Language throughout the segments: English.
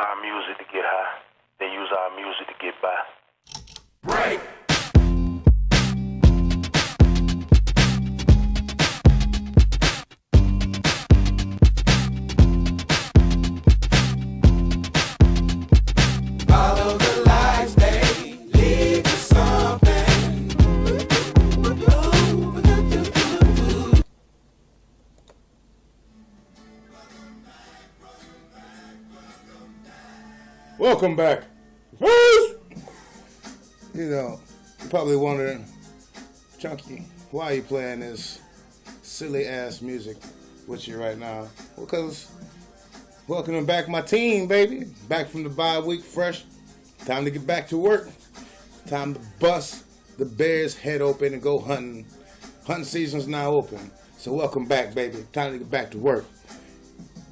our music to get high. They use our music to get by. Right. Follow the lights, they lead to something. Welcome back. You know, you're probably wondering, Chunky, why are you playing this silly ass music with you right now? Well, because welcoming back my team, baby. Back from the bye week fresh. Time to get back to work. Time to bust the Bears head open and go hunting. Hunting season's now open. So welcome back, baby. Time to get back to work.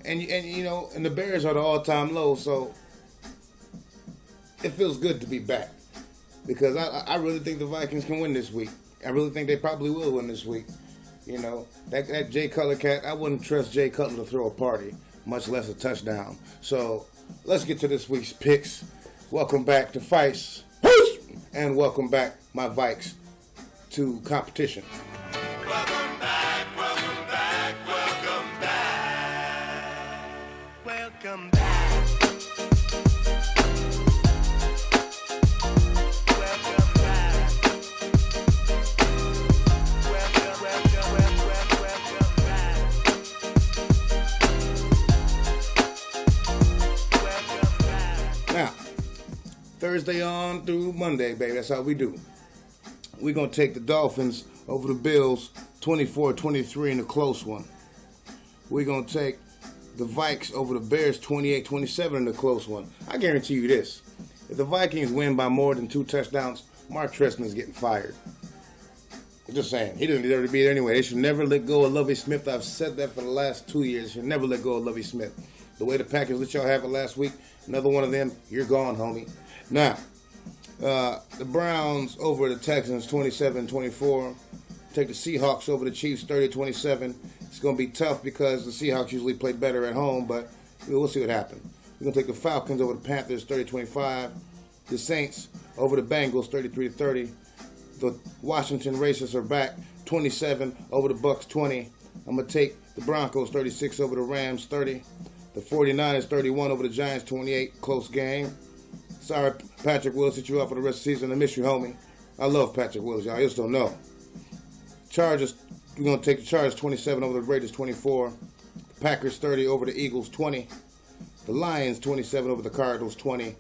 And you know, and the Bears are the all-time low, so it feels good to be back. Because I really think the Vikings can win this week. I really think they probably will win this week. You know, that Jay Cutler cat, I wouldn't trust Jay Cutler to throw a party, much less a touchdown. So let's get to this week's picks. Welcome back to FASSCE. And welcome back, my Vikes, to competition. Welcome back, welcome back, welcome back. Welcome back. Now, Thursday on through Monday, baby. That's how we do. We're going to take the Dolphins over the Bills 24-23 in a close one. We're going to take the Vikes over the Bears 28-27 in a close one. I guarantee you this. If the Vikings win by more than 2 touchdowns, Mark Trestman's getting fired. I'm just saying. He doesn't deserve to be there anyway. They should never let go of Lovie Smith. I've said that for the last 2 years. They should never let go of Lovie Smith. The way the Packers let y'all have it last week, another one of them, you're gone, homie. Now, the Browns over the Texans 27-24. Take the Seahawks over the Chiefs 30-27. It's going to be tough because the Seahawks usually play better at home, but we'll see what happens. We're going to take the Falcons over the Panthers 30-25. The Saints over the Bengals 33-30. The Washington Racists are back 27 over the Bucks 20. I'm going to take the Broncos 36 over the Rams 30. The 49ers 31 over the Giants 28. Close game. Sorry, Patrick Willis, that you out for the rest of the season. I miss you, homie. I love Patrick Willis. Y'all just don't know. Chargers, we're going to take the Chargers 27 over the Raiders 24. The Packers 30 over the Eagles 20. The Lions 27 over the Cardinals 20.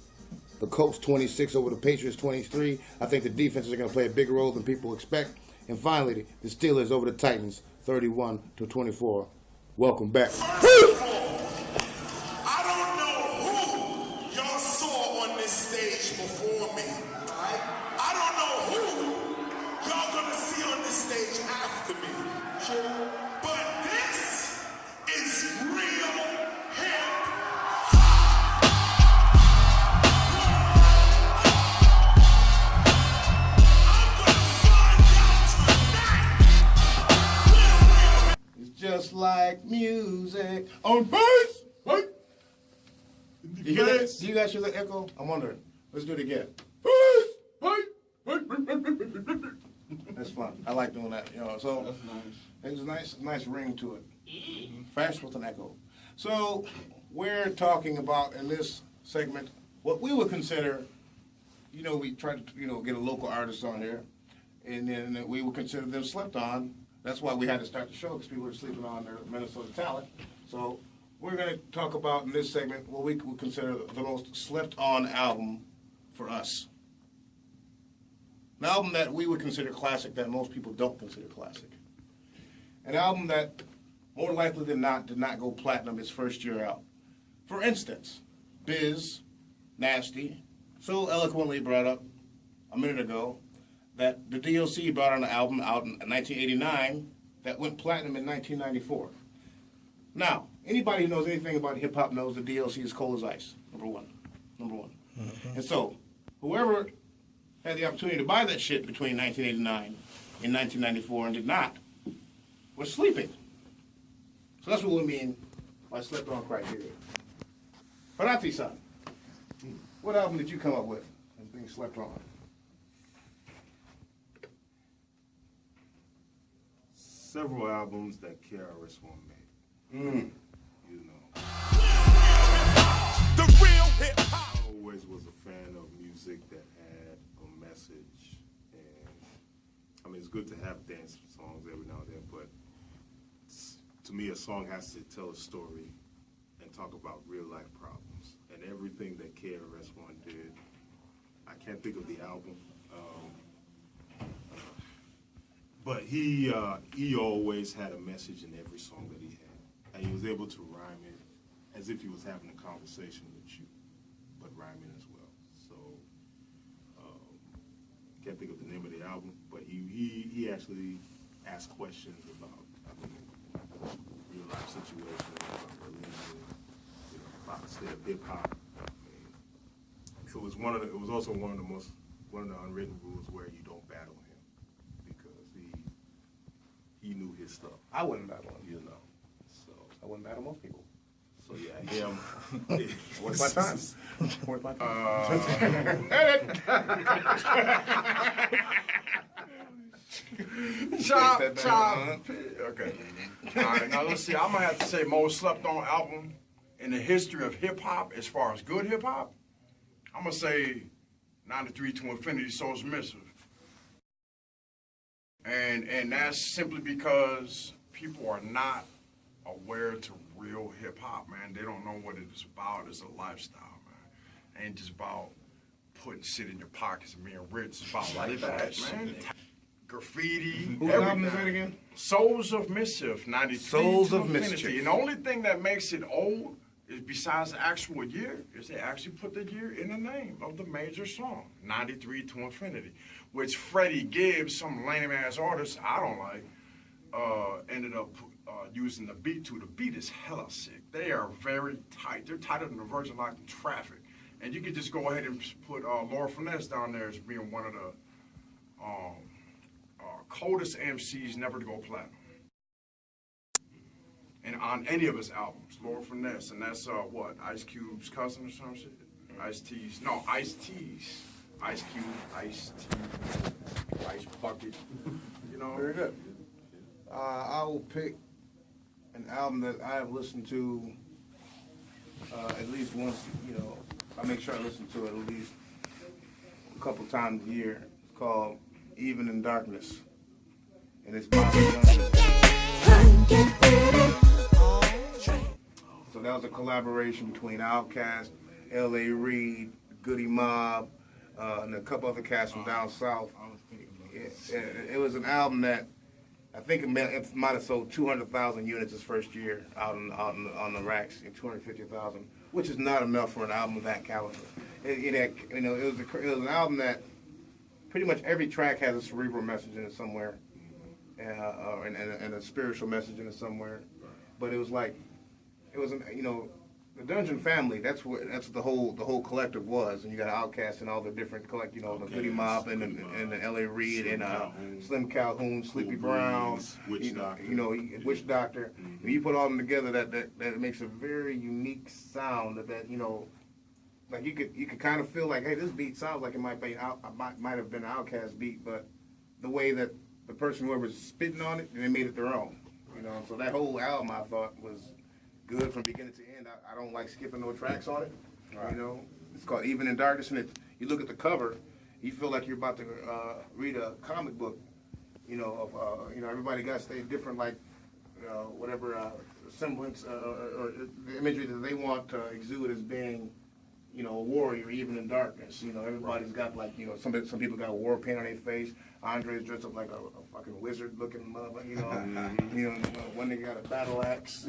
The Colts 26 over the Patriots 23. I think the defenses are going to play a bigger role than people expect. And finally, the Steelers over the Titans 31-24. Welcome back. Just like music on bass. Right? Do you guys hear that echo? I'm wondering. Let's do it again. That's fun. I like doing that. You know, so that's nice. It's a nice ring to it. Fast with an echo. So we're talking about in this segment what we would consider. You know, we try to get a local artist on here, and then we would consider them slept on. That's why we had to start the show, because people were sleeping on their Minnesota talent. So we're going to talk about in this segment what we would consider the most slept-on album for us. An album that we would consider classic that most people don't consider classic. An album that, more likely than not, did not go platinum its first year out. For instance, Biz, Nasty, so eloquently brought up a minute ago, that the DLC brought on an album out in 1989 that went platinum in 1994. Now, anybody who knows anything about hip-hop knows the DLC is cold as ice, number one. Mm-hmm. And so, whoever had the opportunity to buy that shit between 1989 and 1994 and did not, was sleeping. So that's what we mean by slept-on criteria. Parati-san, What album did you come up with as being slept on? Several albums that KRS-One made. You know. The real hip hop. I always was a fan of music that had a message. And I mean, it's good to have dance songs every now and then, but to me, a song has to tell a story and talk about real life problems. And everything that KRS-One did, I can't think of the album. But he always had a message in every song that he had. And he was able to rhyme it as if he was having a conversation with you, but rhyming as well. So, can't think of the name of the album, but he actually asked questions about, I mean, real life situations, about religion, you know, about the state of hip hop. I mean, it was also one of the unwritten rules where you don't battle him. He knew his stuff. I wouldn't battle him. You know. So I wouldn't battle most people. So yeah, him. Where's my time? Where's my time? Chop. Okay. All right, now let's see. I'm going to have to say most slept on album in the history of hip hop, as far as good hip hop, I'm going to say 93 to Infinity, Soul Submissive. And that's simply because people are not aware to real hip hop, man. They don't know what it is about. It's a lifestyle, man. It ain't just about putting shit in your pockets and being rich. It's about like that, man. Graffiti, Whose album is that again? Souls of Mischief, 93 Souls to of Infinity. Mischief. And the only thing that makes it old is, besides the actual year, is they actually put the year in the name of the major song, 93 to Infinity, which Freddie Gibbs, some lame-ass artist I don't like, ended up using the beat to. The beat is hella sick. They are very tight. They're tighter than the Virgin Lock in traffic. And you could just go ahead and put Laura Finesse down there as being one of the coldest MCs never to go platinum. And on any of his albums, Laura Finesse, and that's what, Ice Cube's cousin or some shit? Ice-T's, no, Ice-T's. Ice Cube, Ice-T, Ice Bucket, you know? Very good. I will pick an album that I have listened to at least once, you know, I make sure I listen to it at least a couple times a year. It's called Even in Darkness. And it's by So that was a collaboration between Outkast, L.A. Reid, Goody Mob, and a couple other cats from down south. It was an album that I think it might have sold 200,000 units its first year out on the racks, 250,000, which is not enough for an album of that caliber. It was an album that pretty much every track has a cerebral message in it somewhere, and a spiritual message in it somewhere. But it was like, the Dungeon Family. That's the whole collective was, and you got Outkast and all the different the Goody Mob and the L.A. Reid and Slim Calhoun, Sleepy Brown, Witch Doctor. When you put all them together, that makes a very unique sound. That like you could kind of feel like, hey, this beat sounds like it might have been an Outkast beat, but the way that the person whoever's spitting on it, they made it their own. So that whole album I thought was good from beginning to end. I don't like skipping no tracks on it. Right. It's called Even in Darkness, and you look at the cover, you feel like you're about to read a comic book. Everybody got to stay different, like whatever semblance or the imagery that they want to exude as being, a warrior, even in darkness. Everybody's got some people got a war paint on their face. Andre's dressed up like a fucking wizard-looking motherfucker. One nigga got a battle axe.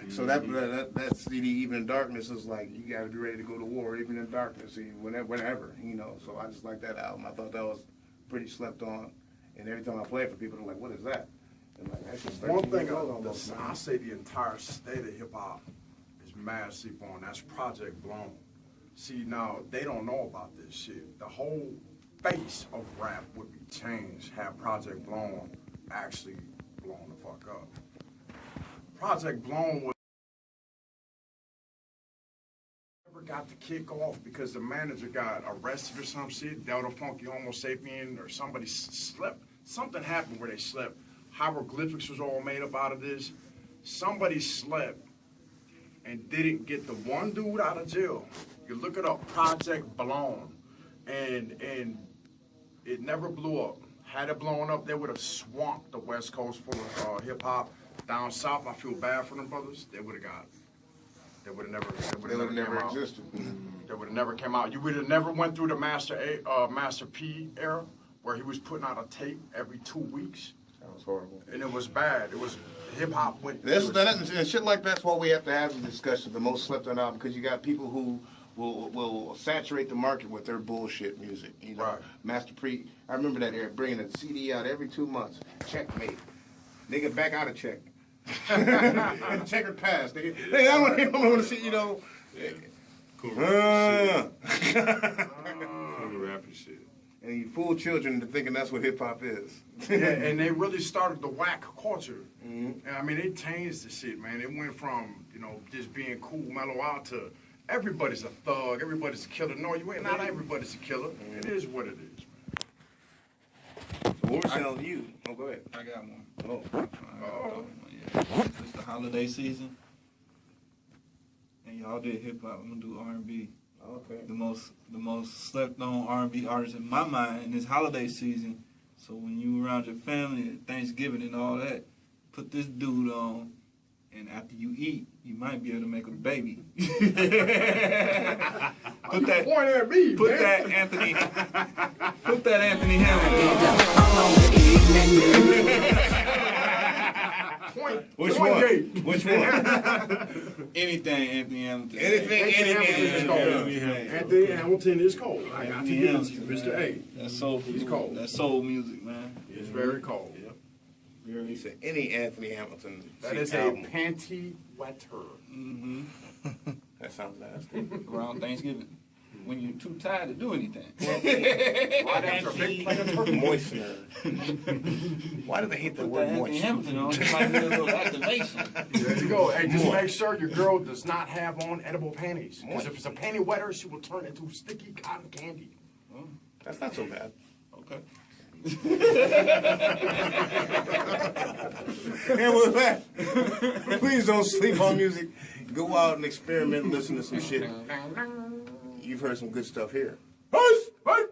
So that CD, Even in Darkness, is like you got to be ready to go to war, even in darkness, whenever. So I just like that album. I thought that was pretty slept on, and every time I play it for people, they're like, "What is that?" And like, that's just one thing I say the entire state of hip hop is mad sleep on. That's Project Blown. See, now they don't know about this shit. The whole face of rap would be changed had Project Blown actually blown the fuck up. Project Blown was got the kick off because the manager got arrested or some shit, Delta Funky Homo Sapien, or somebody slept. Something happened where they slept. Hieroglyphics was all made up out of this. Somebody slept and didn't get the one dude out of jail. You look it up, Project Blown, and it never blew up. Had it blown up, they would have swamped the West Coast full of hip hop. Down south, I feel bad for them brothers. They would have got it. They would have never existed. They would have never came out. You would have never went through the Master P era where he was putting out a tape every 2 weeks. That was horrible. And it was bad. It was hip hop went. And shit like that's why we have to have the discussion. The most slept on album, because you got people who will saturate the market with their bullshit music. You know, Right. Master P. I remember that era, bringing a CD out every 2 months. Checkmate. Nigga, back out of check. Checker pass. Nigga, I don't want to see, you know. Cool rap shit. Cool rap and shit. And you fool children into thinking that's what hip hop is. Yeah, and they really started the whack culture. And I mean, they changed the shit, man. It went from, you know, just being cool, mellow out to everybody's a thug, everybody's a killer. No, you ain't. Not everybody's a killer. It is what it is. What we're telling you. Oh, go ahead. I got one. Oh. Oh. Yeah. It's the holiday season, and y'all did hip hop. I'm gonna do R&B. Okay. The most slept on R&B artist in my mind in this holiday season. So when you around your family at Thanksgiving and all that, put this dude on, and after you eat, you might be able to make a baby. Put that. Point at me, Put man. that Anthony. Put that Anthony Hamilton. Which Point one? gate. Which one? Anything Anthony Hamilton. Anything. Anthony Hamilton is cold. I got to give it to you, Mr. A. That's soul. He's cold. That's soul music, man. It's very cold. He said any Anthony Hamilton. That is album. a panty wetter. Mm-hmm. That sounds nasty. Around Thanksgiving, when you're too tired to do anything. Right after a big plate of turkey. Moistener. Why do they hate the Put word that Anthony moisture? Hamilton on, it might be a little activation. There you go. Hey, just make sure your girl does not have on edible panties. Because if it's a panty wetter, she will turn into sticky cotton candy. That's not so bad. Okay. And with that, please don't sleep on music. Go out and experiment and listen to some shit. You've heard some good stuff here. Peace! Hey!